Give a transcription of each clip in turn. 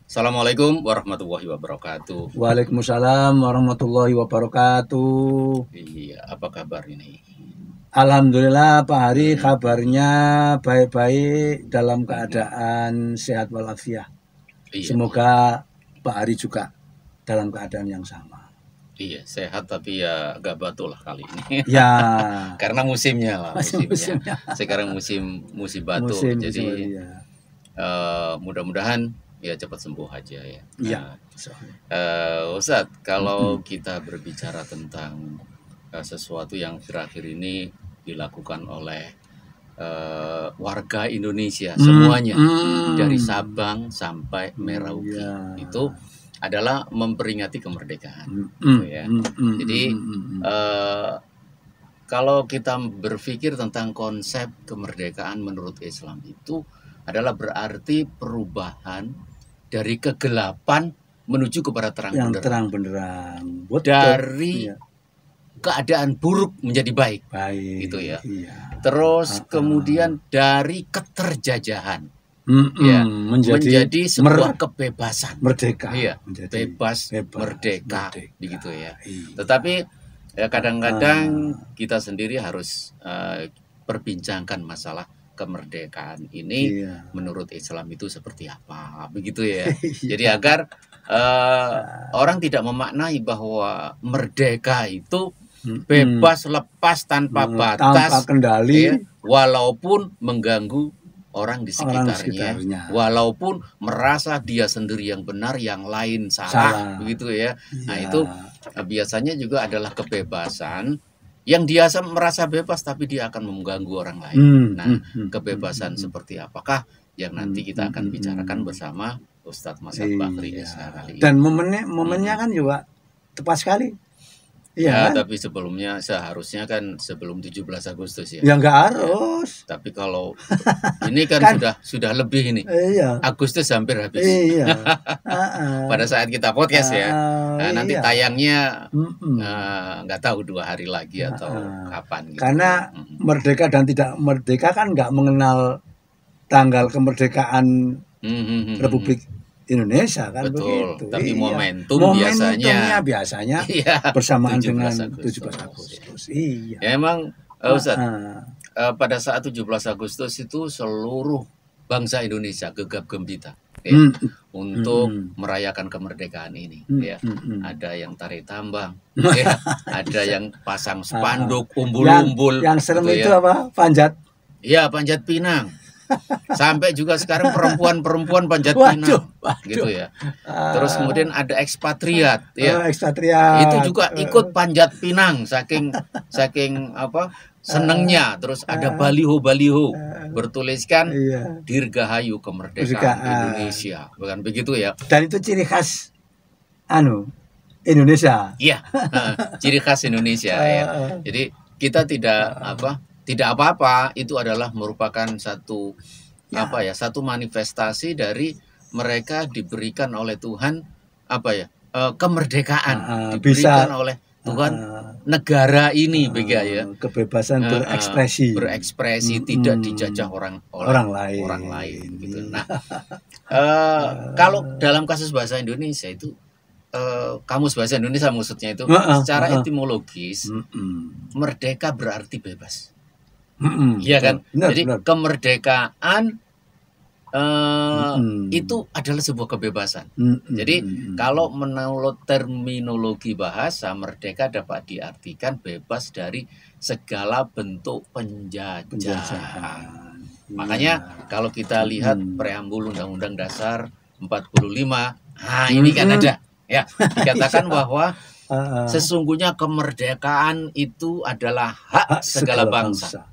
Assalamualaikum warahmatullahi wabarakatuh. Waalaikumsalam warahmatullahi wabarakatuh. Iya, apa kabar ini? Alhamdulillah Pak Hari, kabarnya baik-baik dalam keadaan sehat walafiat. Iya, Semoga Pak Hari juga dalam keadaan yang sama. iya, sehat tapi ya agak batu lah kali ini. Ya, Karena musimnya lah, musimnya. Sekarang musim batu. Musim Jadi seperti ya. mudah-mudahan ya cepat sembuh aja ya. Iya. Ustadz, kalau kita berbicara tentang sesuatu yang akhir-akhir ini dilakukan oleh warga Indonesia semuanya dari Sabang sampai Merauke itu adalah memperingati kemerdekaan, gitu ya. Jadi kalau kita berpikir tentang konsep kemerdekaan menurut Islam itu adalah berarti perubahan dari kegelapan menuju kepada terang Yang benderang. terang benderang. Dari keadaan buruk menjadi baik. Baik. Gitu ya. Iya. Terus kemudian dari keterjajahan ya, menjadi sebuah kebebasan. Merdeka. Iya, bebas, merdeka, begitu ya. Tetapi ya kadang-kadang kita sendiri harus perbincangkan masalah kemerdekaan ini menurut Islam itu seperti apa, begitu ya. Jadi agar orang tidak memaknai bahwa merdeka itu bebas, lepas, tanpa batas, tanpa kendali, ya, walaupun mengganggu orang di sekitarnya, walaupun merasa dia sendiri yang benar, yang lain salah. Begitu ya. Nah itu biasanya juga adalah kebebasan yang dia merasa bebas tapi dia akan mengganggu orang lain. Nah, kebebasan seperti apakah yang nanti kita akan bicarakan bersama Ustadz Masad Bakri kali ini. Dan momennya kan juga tepat sekali. Iya, kan? Tapi sebelumnya seharusnya kan sebelum 17 Agustus ya. Ya nggak harus. Ya, tapi kalau ini kan, sudah lebih ini. Agustus hampir habis. Pada saat kita podcast ya. Nah, nanti tayangnya nggak tahu 2 hari lagi atau kapan. Gitu. Karena merdeka dan tidak merdeka kan nggak mengenal tanggal kemerdekaan Republik Indonesia kan. Betul, begitu. Tapi momentumnya biasanya bersamaan dengan 17 Agustus. Iya. Ya emang Ustadz, pada saat 17 Agustus itu seluruh bangsa Indonesia gegap gempita untuk merayakan kemerdekaan ini. Ya. Ada yang tari tambang, ya. Ada yang pasang spanduk umbul-umbul. Yang serem itu apa? Panjat. Iya, panjat pinang. Sampai juga sekarang perempuan panjat pinang, gitu ya. Terus kemudian ada ekspatriat, ya. Ekspatriat. Itu juga ikut panjat pinang, saking apa senengnya. Terus ada baliho-baliho bertuliskan Dirgahayu Kemerdekaan Indonesia, bukan begitu ya? Dan itu ciri khas Indonesia. Iya, ciri khas Indonesia ya. Jadi kita tidak apa-apa, itu adalah merupakan satu satu manifestasi dari mereka diberikan oleh Tuhan kemerdekaan, diberikan oleh Tuhan negara ini ya. Kebebasan berekspresi tidak dijajah orang lain gitu. Nah, kalau dalam kasus bahasa Indonesia itu kamus bahasa Indonesia maksudnya itu secara etimologis merdeka berarti bebas. Iya kan? Jadi kemerdekaan itu adalah sebuah kebebasan. Jadi kalau menurut terminologi bahasa, merdeka dapat diartikan bebas dari segala bentuk penjajahan. Makanya kalau kita lihat preambul Undang-Undang Dasar 45, ini kan ada ya dikatakan bahwa sesungguhnya kemerdekaan itu adalah hak segala bangsa.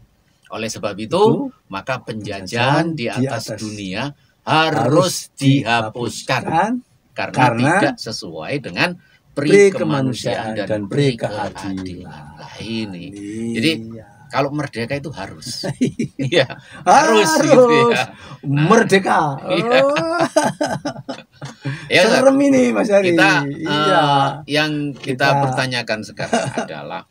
Oleh sebab itu, maka penjajahan di atas dunia harus dihapuskan karena tidak sesuai dengan pri kemanusiaan dan pri keadilan lain. Jadi kalau merdeka itu harus, harus gitu ya. Merdeka. Serem ini Mas Ari. Yang kita pertanyakan sekarang adalah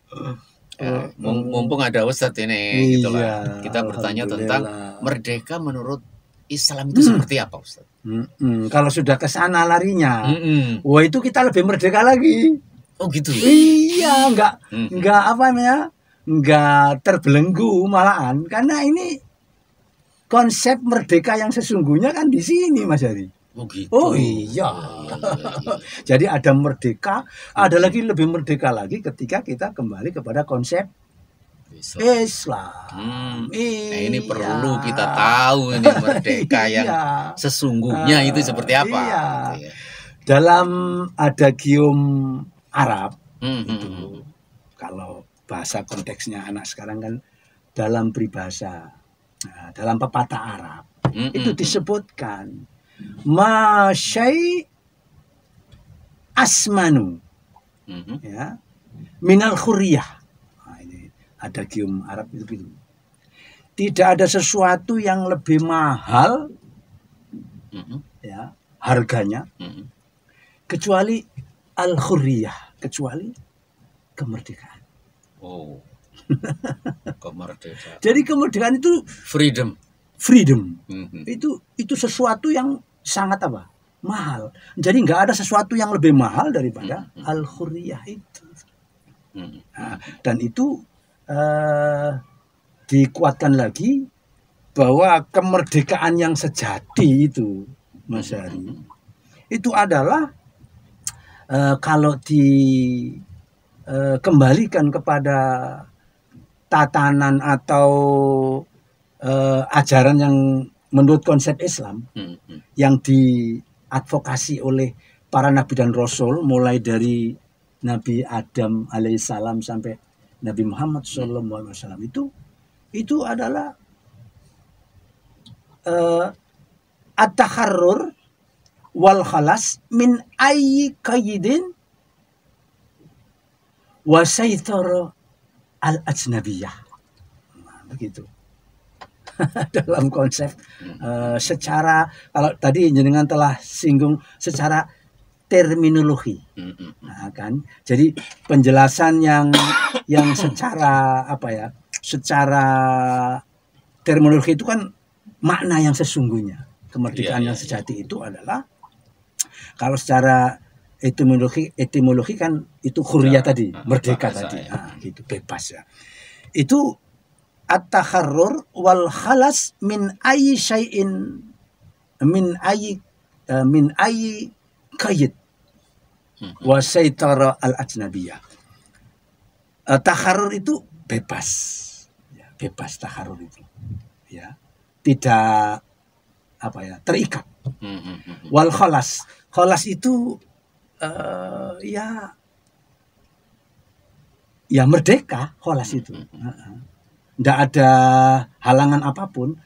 mumpung ada Ustadz ini, gitulah. Kita bertanya tentang merdeka menurut Islam itu seperti apa, Ustadz? Kalau sudah ke sana larinya, wah itu kita lebih merdeka lagi. Oh gitu. Iya, enggak apa namanya, enggak terbelenggu malahan, karena ini konsep merdeka yang sesungguhnya kan di sini, Mas Hari. Oh gitu. Oh iya. Jadi ada merdeka, ada lagi lebih merdeka lagi ketika kita kembali kepada konsep Islam. Nah, ini perlu kita tahu ini merdeka yang sesungguhnya itu seperti apa. Iya. Dalam adagium Arab itu, kalau bahasa konteksnya anak sekarang kan dalam peribahasa, dalam pepatah Arab itu disebutkan masyai asmanu ya minal khuriyah. Adagium Arab itu gitu. Tidak ada sesuatu yang lebih mahal ya harganya kecuali al-khuriyah, kecuali kemerdekaan. Oh. Kemerdekaan. Jadi kemerdekaan itu freedom. Itu sesuatu yang sangat apa? Mahal. Jadi nggak ada sesuatu yang lebih mahal daripada al-khuriyah itu. Nah, dan itu dikuatkan lagi bahwa kemerdekaan yang sejati itu, Mas Hari, itu adalah kalau dikembalikan kepada tatanan atau ajaran yang menurut konsep Islam yang diadvokasi oleh para nabi dan rasul, mulai dari Nabi Adam alaihissalam sampai Nabi Muhammad SAW, itu adalah at-takharrur wal khalas min ayyi qaydin wa saytara al-ajnabiyah. Begitu. Dalam konsep secara, kalau tadi jenengan telah singgung secara terminologi, nah, kan, jadi penjelasan yang secara apa ya, secara terminologi itu kan makna yang sesungguhnya kemerdekaan yang sejati itu adalah, kalau secara etimologi kan itu khuriyah tadi, merdeka tadi, gitu, bebas ya. Itu at-takharrur wal khalas min ayyi syai'in min ayyi qayd wa saytara al-ajnabiyah. Takharrur itu bebas. Ya, bebas takharrur itu. Ya. Tidak apa ya, terikat. Wal khalas. Khalas itu ya merdeka, khalas itu. Tidak ada halangan apapun.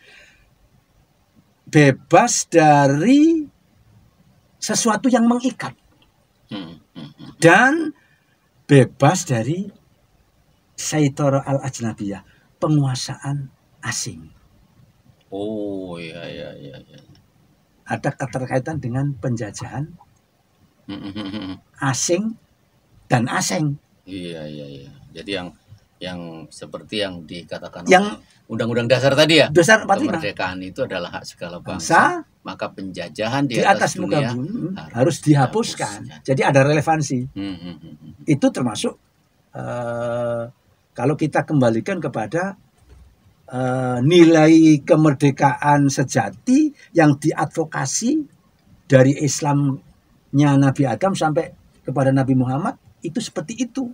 Bebas dari sesuatu yang mengikat. Dan bebas dari saytara al-ajnabiyah, penguasaan asing. Oh iya. Ada keterkaitan dengan penjajahan asing dan asing. Iya. Jadi yang seperti yang dikatakan yang Undang-Undang Dasar tadi ya. Dasar 45. Kemerdekaan itu adalah hak segala bangsa, maka penjajahan di atas muka dunia bumi harus dihapuskan. Jadi ada relevansi. Itu termasuk kalau kita kembalikan kepada nilai kemerdekaan sejati yang diadvokasi dari Islamnya Nabi Adam sampai kepada Nabi Muhammad, itu seperti itu.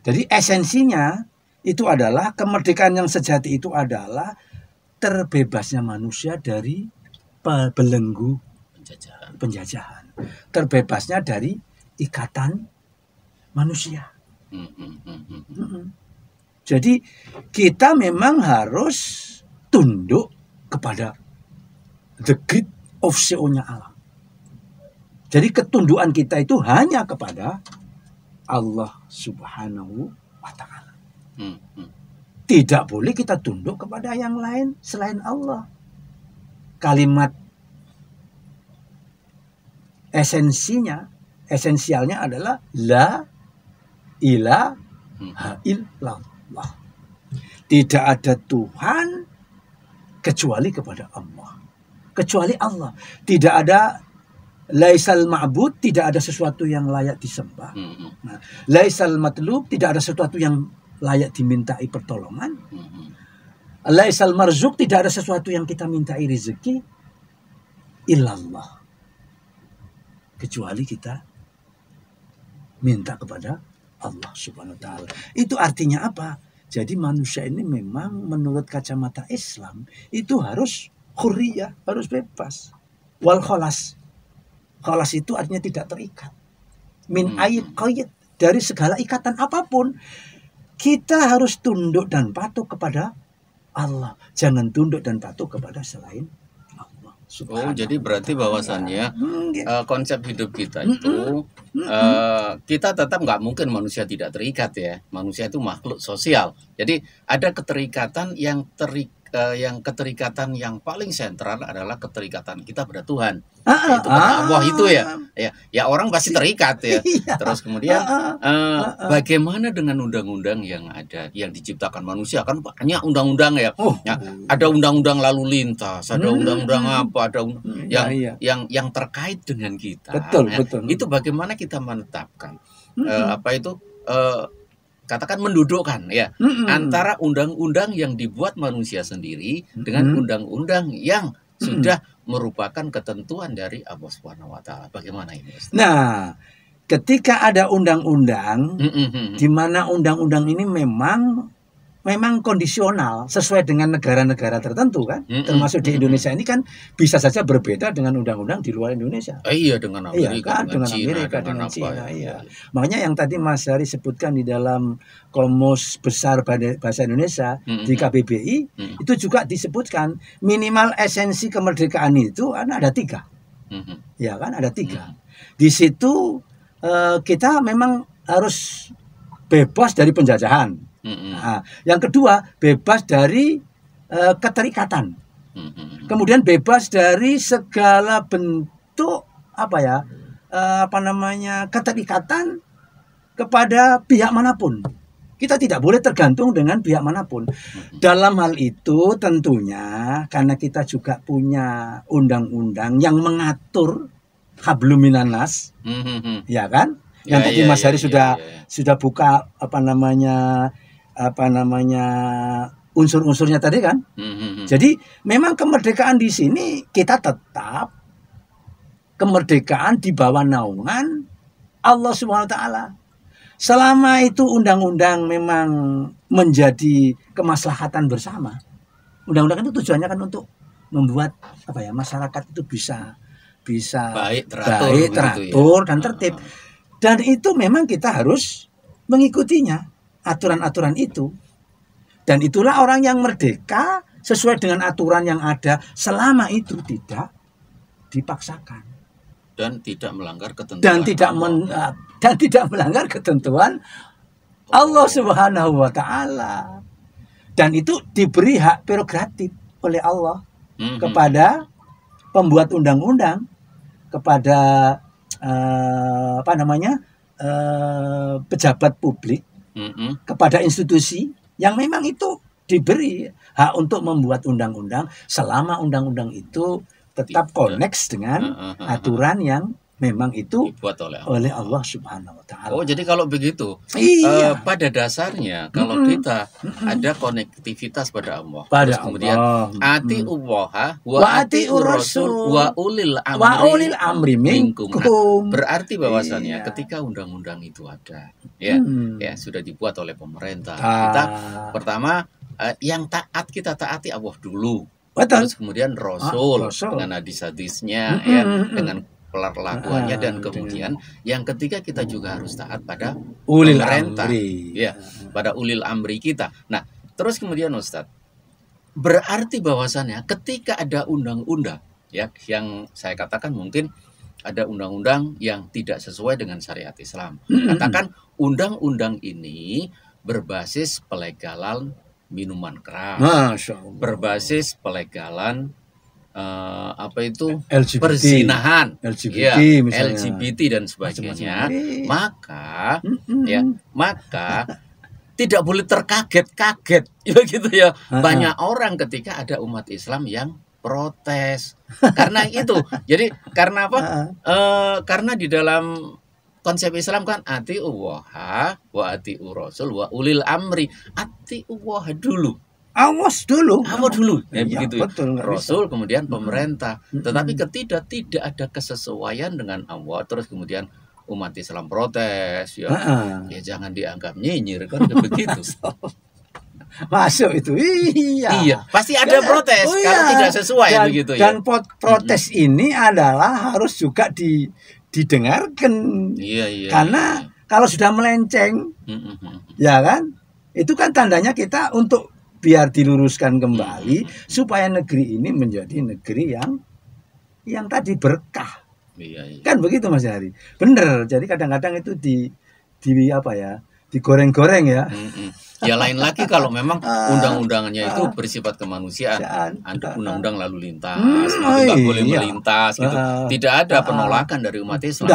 Jadi esensinya itu adalah kemerdekaan yang sejati itu adalah terbebasnya manusia dari belenggu penjajahan. Terbebasnya dari ikatan manusia. Jadi kita memang harus tunduk kepada the great of CEO-nya alam. Jadi ketundukan kita itu hanya kepada Allah Subhanahu wa Ta'ala. Tidak boleh kita tunduk kepada yang lain selain Allah. Kalimat esensialnya adalah la ilaha illallah. Tidak ada Tuhan kecuali kepada Allah. kecuali Allah. Tidak ada laisal ma'bud, tidak ada sesuatu yang layak disembah. Nah, laisal matlub, tidak ada sesuatu yang layak dimintai pertolongan. Laisal marzuk, tidak ada sesuatu yang kita mintai rezeki. Illallah, kecuali kita minta kepada Allah Subhanahu wa taala. Itu artinya apa? Jadi manusia ini memang menurut kacamata Islam itu harus hurriyah, harus bebas. Wal kholas. Kholas itu artinya tidak terikat. Min ayat qayyid, dari segala ikatan apapun. Kita harus tunduk dan patuh kepada Allah. Jangan tunduk dan patuh kepada selain Allah. Jadi berarti bahwasannya konsep hidup kita itu kita tetap nggak mungkin manusia tidak terikat ya. Manusia itu makhluk sosial. Jadi ada keterikatan yang keterikatan yang paling sentral adalah keterikatan kita pada Tuhan. Itu pada Allah itu ya. Ya orang pasti terikat ya. Terus kemudian bagaimana dengan undang-undang yang ada, yang diciptakan manusia? Kan banyak undang-undang ya. Ada undang-undang lalu lintas, ada undang-undang apa, ada yang terkait dengan kita. Betul. Itu bagaimana kita menetapkan katakan mendudukkan ya antara undang-undang yang dibuat manusia sendiri dengan undang-undang yang sudah merupakan ketentuan dari Allah Subhanahu wa taala. Bagaimana ini, Ustaz? Nah, ketika ada undang-undang di mana undang-undang ini memang kondisional sesuai dengan negara-negara tertentu kan, termasuk di Indonesia ini kan bisa saja berbeda dengan undang-undang di luar Indonesia. Iya, dengan Amerika, dengan China. Iya. Makanya yang tadi Mas Hari sebutkan di dalam Kamus Besar Bahasa Indonesia di KBBI itu juga disebutkan minimal esensi kemerdekaan itu ada 3. Ya kan, ada 3. Di situ kita memang harus bebas dari penjajahan. Nah, yang kedua keterikatan. Kemudian bebas dari segala bentuk keterikatan kepada pihak manapun. Kita tidak boleh tergantung dengan pihak manapun. Dalam hal itu tentunya karena kita juga punya undang-undang yang mengatur hablum minanas, ya kan? Yang tadi Mas Hari sudah buka unsur-unsurnya tadi kan. Jadi memang kemerdekaan di sini kita tetap kemerdekaan di bawah naungan Allah Subhanahu wa taala. Selama itu undang-undang memang menjadi kemaslahatan bersama. Undang-undang itu tujuannya kan untuk membuat masyarakat itu bisa baik, teratur dan tertib. Dan itu memang kita harus mengikutinya, aturan-aturan itu. Dan itulah orang yang merdeka sesuai dengan aturan yang ada selama itu tidak dipaksakan dan tidak melanggar ketentuan dan tidak melanggar ketentuan Allah Subhanahu wa taala. Dan itu diberi hak prerogatif oleh Allah kepada pembuat undang-undang, kepada pejabat publik, kepada institusi yang memang itu diberi hak untuk membuat undang-undang selama undang-undang itu tetap connect dengan aturan yang memang itu dibuat oleh Allah Subhanahu wa taala. Jadi kalau begitu, pada dasarnya kalau kita ada konektivitas pada Allah, terus kemudian ati Allah wa ati Rasul wa ulil amri minkum. Berarti bahwasannya ketika undang-undang itu ada, ya sudah dibuat oleh pemerintah. Kita pertama yang kita taati Allah dulu. Terus kemudian Rasul dengan hadis-hadisnya dengan perlakuannya, dan kemudian yang ketiga kita juga harus taat pada ulil pemerintah, amri. Pada ulil amri kita. Nah, terus kemudian Ustadz, berarti bahwasannya ketika ada undang-undang yang saya katakan mungkin ada undang-undang yang tidak sesuai dengan syariat Islam. Katakan undang-undang ini berbasis pelegalan minuman keras, berbasis pelegalan LGBT, perzinahan, LGBT dan sebagainya, maka tidak boleh terkaget-kaget, gitu ya. Banyak orang ketika ada umat Islam yang protes. Karena itu. Jadi karena apa? Karena di dalam konsep Islam kan atiullaha wa atiur rasul wa ulil amri. Atiullah dulu. Awas dulu. Ya, begitu. Betul, Rasul kemudian pemerintah. Tetapi tidak ada kesesuaian dengan Allah, terus kemudian umat Islam protes ya. Ya jangan dianggap nyinyir kan begitu. Masuk itu. Iya, pasti ada protes kalau tidak sesuai begitu ya. Dan protes ini adalah harus juga didengarkan. Iya. Karena kalau sudah melenceng, ya kan? Itu kan tandanya kita untuk biar diluruskan kembali supaya negeri ini menjadi negeri yang tadi berkah. Iya. Kan begitu Mas Hari. Bener. Jadi kadang-kadang itu apa ya? Digoreng-goreng ya. Ya lain lagi kalau memang undang-undangannya itu bersifat kemanusiaan, undang-undang lalu lintas, nggak boleh melintas gitu. Tidak ada penolakan dari umat Islam.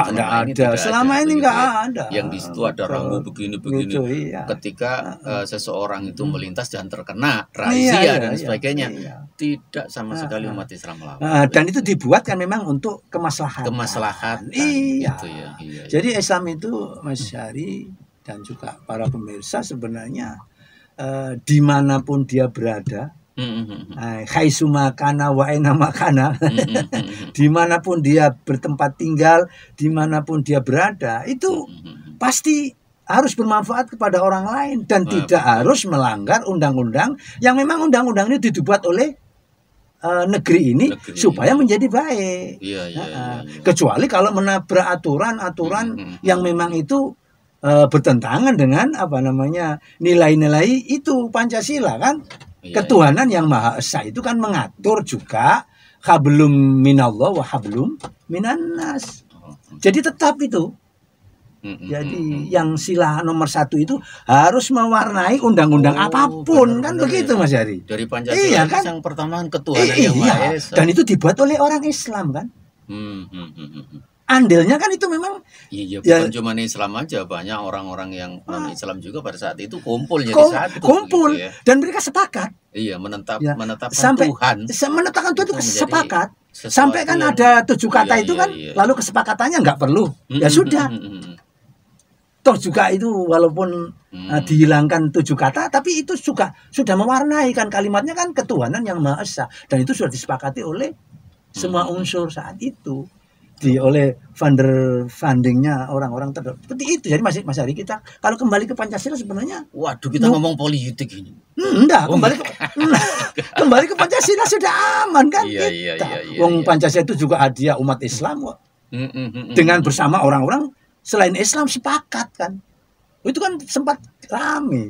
Selama ini nggak ada. Yang di situ ada rambu begini. Gitu, iya. Ketika seseorang itu melintas dan terkena razia dan sebagainya, tidak sama sekali umat Islam melakukan. Dan itu dibuat kan memang untuk kemaslahatan. Iya. Gitu ya. Jadi Islam itu Mas Hari dan juga para pemirsa sebenarnya dimanapun dia berada, khaisumakana wa enamakana, dimanapun dia bertempat tinggal, dimanapun dia berada, itu pasti harus bermanfaat kepada orang lain dan tidak harus melanggar undang-undang yang memang undang-undang ini dibuat oleh negeri ini supaya menjadi baik. Iya. Kecuali kalau menabrak aturan yang memang itu bertentangan dengan nilai-nilai itu Pancasila kan. Ketuhanan yang Maha Esa itu kan mengatur juga hablum minallah wa hablum minannas. Jadi tetap itu. Jadi yang sila nomor 1 itu harus mewarnai undang-undang apapun kan begitu Mas Hari. Dari Pancasila kan? Yang pertama ketuhanan yang Maha Esa. Dan itu dibuat oleh orang Islam kan. Andilnya kan itu memang bukan cuma Islam aja, banyak orang-orang yang non Islam juga pada saat itu kumpul jadi satu gitu ya. Dan mereka sepakat menetapkan Tuhan itu sepakat sampai kan ada 7 kata itu kan lalu kesepakatannya nggak perlu ya sudah toh juga itu walaupun dihilangkan 7 kata tapi itu juga sudah mewarnai kan kalimatnya kan ketuhanan yang Maha Esa dan itu sudah disepakati oleh semua unsur saat itu oleh fundingnya orang-orang tertentu seperti itu. Jadi Mas Hari kita kalau kembali ke Pancasila sebenarnya kita ngomong politik ini enggak kembali ke Pancasila sudah aman kan iya. Pancasila itu juga hadiah umat Islam kok. Dengan bersama orang-orang selain Islam sepakat kan itu kan sempat rame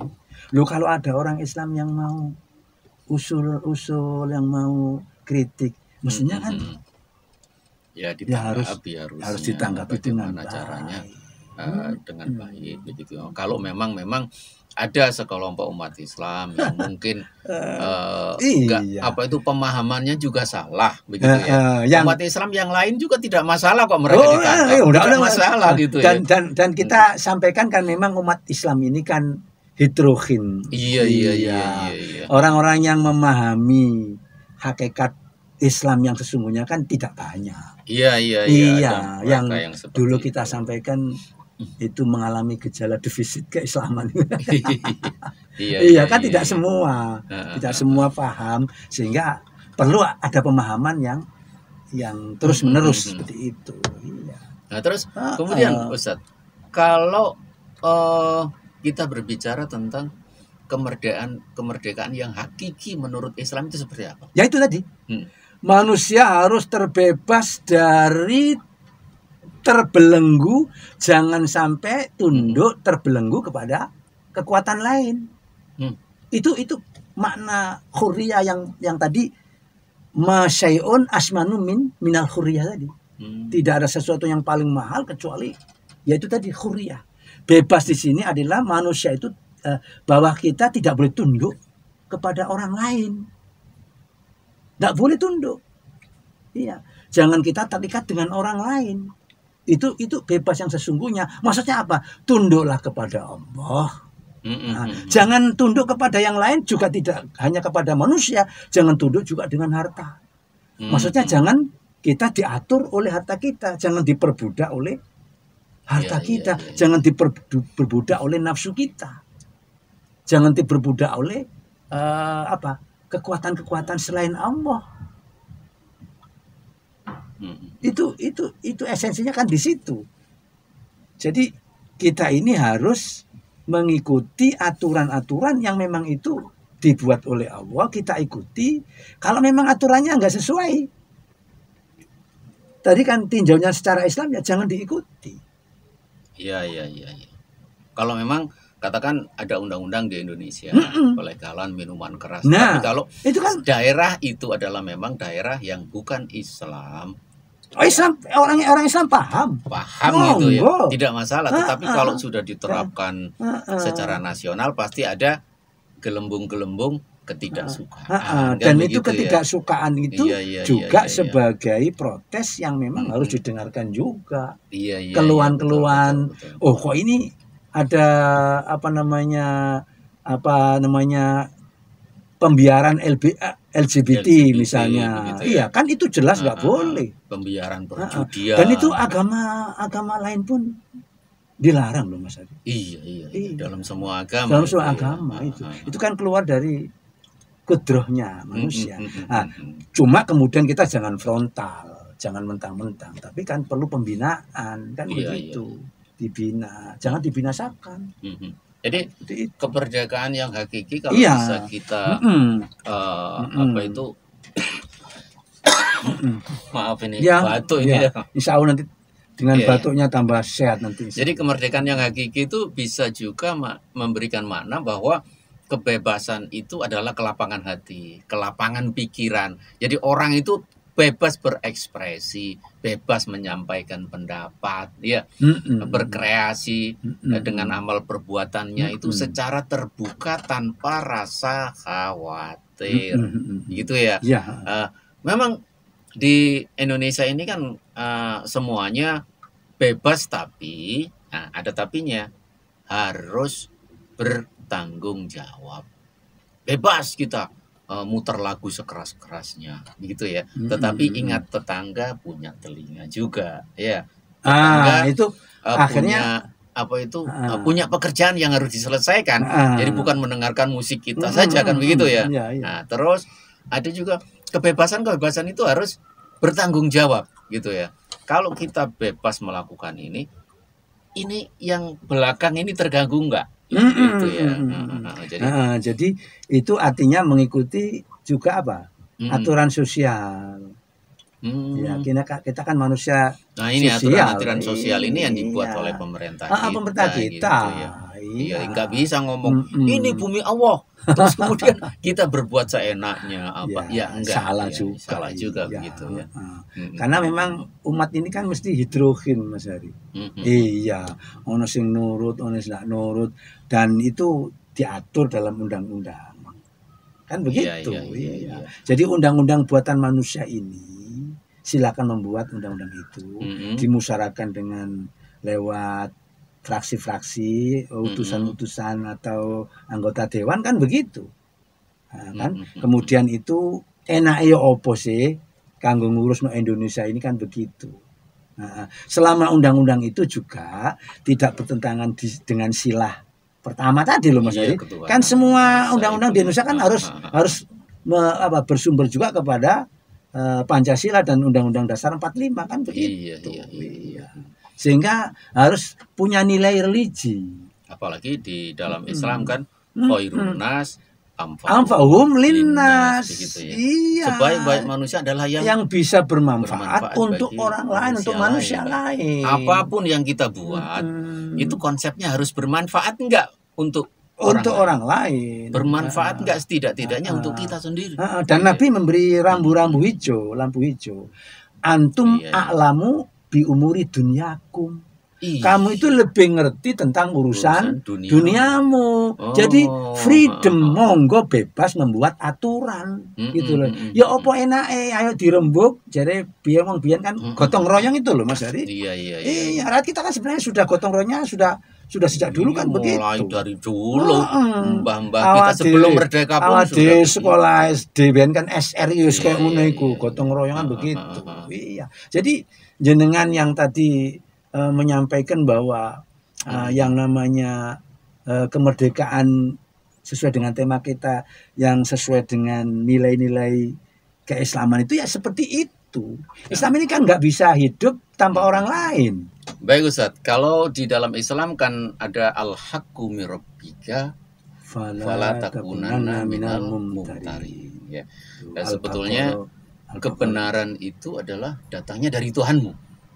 loh kalau ada orang Islam yang mau usul yang mau kritik mestinya kan harus ditanggapi dengan caranya dengan baik begitu. Kalau memang ada sekelompok umat Islam yang mungkin pemahamannya juga salah begitu ya. Umat Islam yang lain juga tidak masalah kok mereka ditangkap. Tidak masalah gitu dan kita sampaikan kan memang umat Islam ini kan heterogen. Iya. Orang-orang yang memahami hakikat Islam yang sesungguhnya kan tidak banyak. Iya. Yang dulu kita sampaikan itu mengalami gejala defisit keislaman. Iya, tidak semua paham sehingga perlu ada pemahaman yang terus menerus seperti itu. Iya. Nah terus kemudian Ustadz, kalau kita berbicara tentang kemerdekaan yang hakiki menurut Islam itu seperti apa? Ya itu tadi. Manusia harus terbebas dari terbelenggu, jangan sampai tunduk terbelenggu kepada kekuatan lain. Itu makna hurriyah yang tadi masyai'un asmanu minal hurriyah tadi. Tidak ada sesuatu yang paling mahal kecuali yaitu tadi hurriyah. Bebas di sini adalah manusia itu bahwa kita tidak boleh tunduk kepada orang lain. Tidak boleh tunduk. Iya, jangan kita terikat dengan orang lain. Itu bebas yang sesungguhnya. Maksudnya apa? Tunduklah kepada Allah. Jangan tunduk kepada yang lain juga tidak hanya kepada manusia. Jangan tunduk juga dengan harta. Maksudnya jangan kita diatur oleh harta kita, jangan diperbudak oleh harta kita, jangan diperbudak oleh nafsu kita, jangan diperbudak oleh kekuatan-kekuatan selain Allah. Itu esensinya kan di situ. Jadi kita ini harus mengikuti aturan-aturan yang memang itu dibuat oleh Allah, kita ikuti. Kalau memang aturannya nggak sesuai, tadi kan tinjaunya secara Islam ya jangan diikuti. Iya. Kalau memang katakan ada undang-undang di Indonesia, pelegalan minuman keras. Nah, tapi kalau itu kan daerah itu adalah memang daerah yang bukan Islam. Islam, orang Islam paham itu ya, tidak masalah. Tetapi kalau sudah diterapkan secara nasional, pasti ada gelembung-gelembung ketidaksukaan. Dan itu ketidaksukaan ya? Itu juga sebagai protes yang memang harus didengarkan juga. Keluhan-keluhan. Oh, kok ini ada pembiaran LGBT misalnya. Begitu, ya? Iya, kan itu jelas nggak boleh. Pembiaran perjudian. Dan itu agama lain pun dilarang loh Mas Adi. Iya. Dalam semua agama. Dalam semua agama itu. Itu kan keluar dari kudrohnya manusia. Cuma kemudian kita jangan frontal, jangan mentang-mentang, tapi kan perlu pembinaan kan begitu. Dibina, jangan dibinasakan. Jadi kemerdekaan yang hakiki kalau bisa kita maaf ini batuk ini ya. Insya Allah nanti dengan batuknya tambah sehat nanti. Jadi kemerdekaan yang hakiki itu bisa juga memberikan makna bahwa kebebasan itu adalah kelapangan hati, kelapangan pikiran. Jadi orang itu bebas berekspresi, bebas menyampaikan pendapat, berkreasi dengan amal perbuatannya itu secara terbuka tanpa rasa khawatir, gitu ya. Memang di Indonesia ini kan semuanya bebas, tapi ada tapinya, harus bertanggung jawab. Bebas kita muter lagu sekeras-kerasnya gitu ya. Tetapi ingat tetangga punya telinga juga ya. Tetangga itu akhirnya punya pekerjaan yang harus diselesaikan. Jadi bukan mendengarkan musik kita saja kan begitu ya. Nah, terus ada juga kebebasan itu harus bertanggung jawab gitu ya. Kalau kita bebas melakukan ini yang belakang ini terganggu enggak? Gitu ya. Jadi itu artinya mengikuti juga aturan sosial. Ya, kita kan manusia. Nah, ini aturan sosial ini yang dibuat oleh pemerintah kita. Pemerintah kita. Gitu ya. Iya, nggak bisa ngomong ini bumi Allah terus kemudian kita berbuat seenaknya enggak. Salah juga begitu ya. Karena memang umat ini kan mesti hidrogen Mas Hari. Iya, ono sing nurut, ono sing nggak nurut, dan itu diatur dalam undang-undang. Kan begitu. Iya. Jadi undang-undang buatan manusia ini silakan membuat undang-undang itu, dimusyawarahkan dengan lewat fraksi-fraksi, utusan-utusan atau anggota dewan kan begitu. Kan kemudian itu enake yo opo sih kanggo ngurus Indonesia ini kan begitu. Selama undang-undang itu juga tidak bertentangan dengan silah pertama tadi loh Mas Ari. Kan semua undang-undang di Indonesia kan harus bersumber juga kepada Pancasila dan Undang-Undang Dasar 45 kan begitu. Iya. Sehingga harus punya nilai religi. Apalagi di dalam Islam kan khairun nas anfa'uhum linnas. Ya. Iya. Sebaik-baik manusia adalah yang bisa bermanfaat untuk orang lain, untuk manusia lain. Apapun yang kita buat itu konsepnya harus bermanfaat enggak untuk orang lain. Bermanfaat enggak setidak-tidaknya untuk kita sendiri. Dan Nabi memberi lampu hijau. Antum a'lamu bi umuri dunyakum. Kamu itu lebih ngerti tentang urusan duniamu. Jadi freedom, monggo bebas membuat aturan gitu loh. Ya opo enake ayo dirembuk. Jadi biyen kan gotong royong itu loh Mas Ari. Iya. Rakyat kita kan sebenarnya sudah gotong royongnya sudah sudah sejak dulu kan begitu. Mulai dari dulu, mbah-mbah kita sebelum merdeka pun sudah sekolah SD kan SRI kayak ngono iku, gotong royongan begitu. Iya. Jadi jenengan yang tadi menyampaikan bahwa yang namanya kemerdekaan sesuai dengan tema kita, yang sesuai dengan nilai-nilai keislaman itu ya seperti itu. Islam ini kan nggak bisa hidup tanpa orang lain. Baik Ustadz, kalau di dalam Islam kan ada al-haqqu min rabbika fala takunanna minal mumtarin. Ya. Dan sebetulnya kebenaran itu adalah datangnya dari Tuhanmu,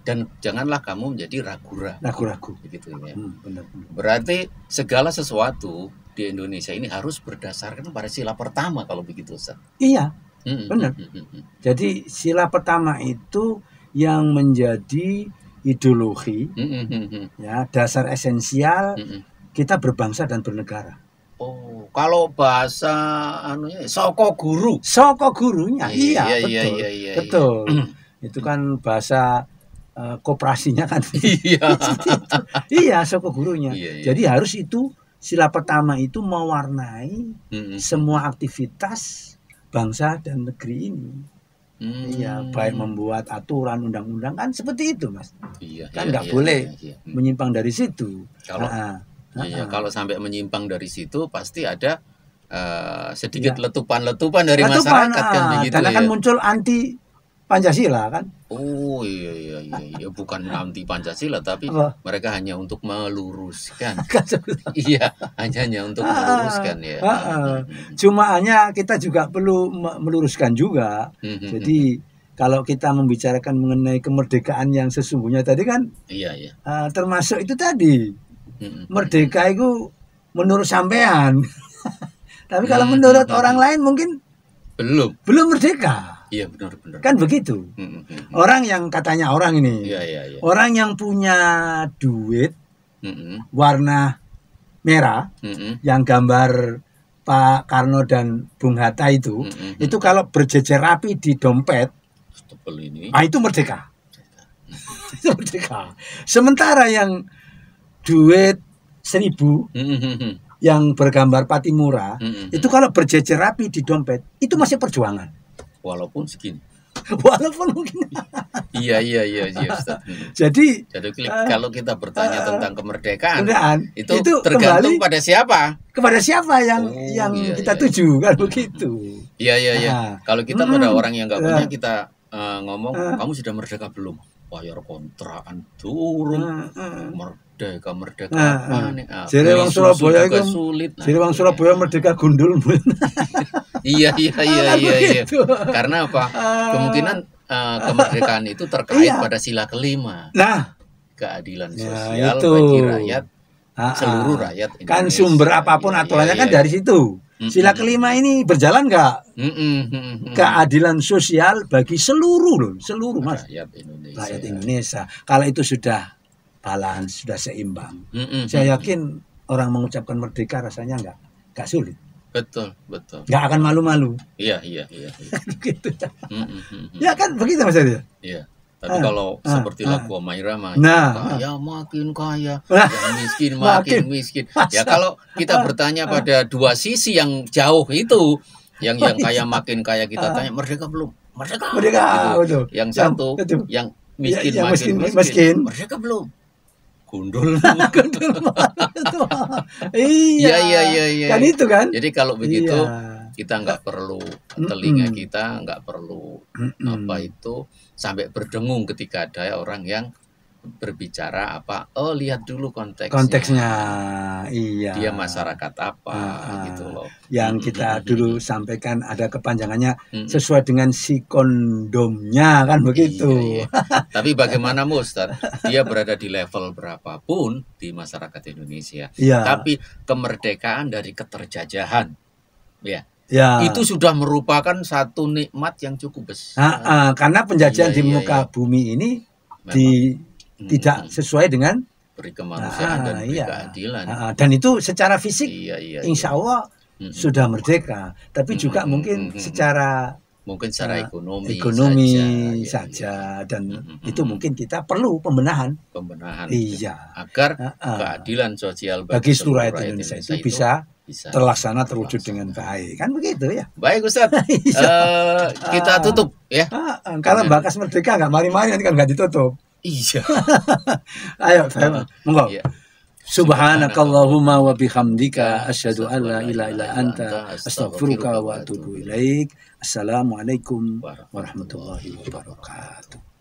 dan janganlah kamu menjadi ragu-ragu. Begitu ya. Benar. Berarti segala sesuatu di Indonesia ini harus berdasarkan pada sila pertama kalau begitu Ustadz. Iya. Benar. Jadi sila pertama itu yang menjadi ideologi, ya, dasar esensial kita berbangsa dan bernegara. Oh, kalau bahasa anunya soko guru. Soko gurunya, iya, betul. Itu kan bahasa koperasinya kan. Iya, soko gurunya. Jadi harus itu sila pertama itu mewarnai semua aktivitas bangsa dan negeri ini. Iya, baik membuat aturan, undang-undang kan seperti itu, Mas. Kan nggak boleh menyimpang dari situ. Kalau sampai menyimpang dari situ pasti ada sedikit letupan-letupan dari masyarakat kan begitu. Karena kan muncul anti Pancasila kan. Oh iya, bukan anti Pancasila tapi mereka hanya untuk meluruskan. Iya, hanya untuk meluruskan ya. Cuma hanya kita juga perlu meluruskan juga. Jadi kalau kita membicarakan mengenai kemerdekaan yang sesungguhnya tadi kan, termasuk itu tadi, merdeka itu menurut sampean. Tapi kalau menurut orang lain mungkin belum merdeka. Iya benar. Kan begitu. Orang yang katanya orang ini, orang yang punya duit warna merah, yang gambar Pak Karno dan Bung Hatta itu kalau berjejer rapi di dompet, itu merdeka. Itu merdeka. Sementara yang duit 1.000 yang bergambar Patimura, itu kalau berjejer rapi di dompet, itu masih perjuangan. Walaupun segini. Walaupun mungkin. Iya Ustaz. Jadi kalau kita bertanya tentang kemerdekaan, itu kembali tergantung pada siapa? Kepada siapa yang kita tuju kan begitu. Iya. Kalau kita pada orang yang nggak punya, kita ngomong kamu sudah merdeka belum? Bayar kontrakan turun. Merdeka apa nih? Jadi orang Surabaya itu sulit. Jadi orang Surabaya merdeka gundul. Iya. Karena apa? Kemungkinan kemerdekaan itu terkait pada sila kelima. Nah, keadilan sosial bagi rakyat, seluruh rakyat Indonesia. Kan sumber apapun aturannya kan dari situ. Sila kelima ini berjalan nggak? Keadilan sosial bagi seluruh Mas. Rakyat Indonesia. Kalau itu sudah balance, sudah seimbang. Saya yakin orang mengucapkan merdeka rasanya nggak sulit. Betul. Nggak akan malu-malu. Iya. Begitu. Ya kan begitu Mas Adi. Iya. Tapi kalau seperti lagu Maira kaya makin kaya, yang miskin makin miskin. Ya kalau kita bertanya pada dua sisi yang jauh itu, yang kaya makin kaya kita tanya merdeka belum? Merdeka. Betul. Yang satu, yang miskin makin miskin. Merdeka belum? Gundul. Iya. Kan itu kan. Jadi kalau begitu kita nggak perlu telinga kita nggak perlu sampai berdengung ketika ada orang yang berbicara lihat dulu konteksnya. Iya. Dia masyarakat apa gitu loh. Yang kita dulu sampaikan ada kepanjangannya sesuai dengan si kondomnya kan begitu. Iya. Tapi bagaimana Ustaz? Dia berada di level berapapun di masyarakat Indonesia. Tapi kemerdekaan dari keterjajahan. Itu sudah merupakan satu nikmat yang cukup besar. Karena penjajahan di muka bumi ini tidak sesuai dengan beri kemanusiaan dan beri keadilan. Dan itu secara fisik insya Allah sudah merdeka. Tapi juga mungkin secara mungkin secara ekonomi saja dan itu mungkin kita perlu pembenahan iya agar keadilan sosial bagi seluruh rakyat Indonesia itu bisa terlaksana terwujud dengan baik, kan begitu ya. Baik Ustadz, kita tutup ya. Kalau Bakas Merdeka nggak mari-mari nanti kan nggak ditutup. Iya. Ayo, monggo. Subhanakallahumma wa bihamdika asyhadu an la ilaha illa anta astaghfiruka wa atubu ilaik. Assalamualaikum warahmatullahi wabarakatuh.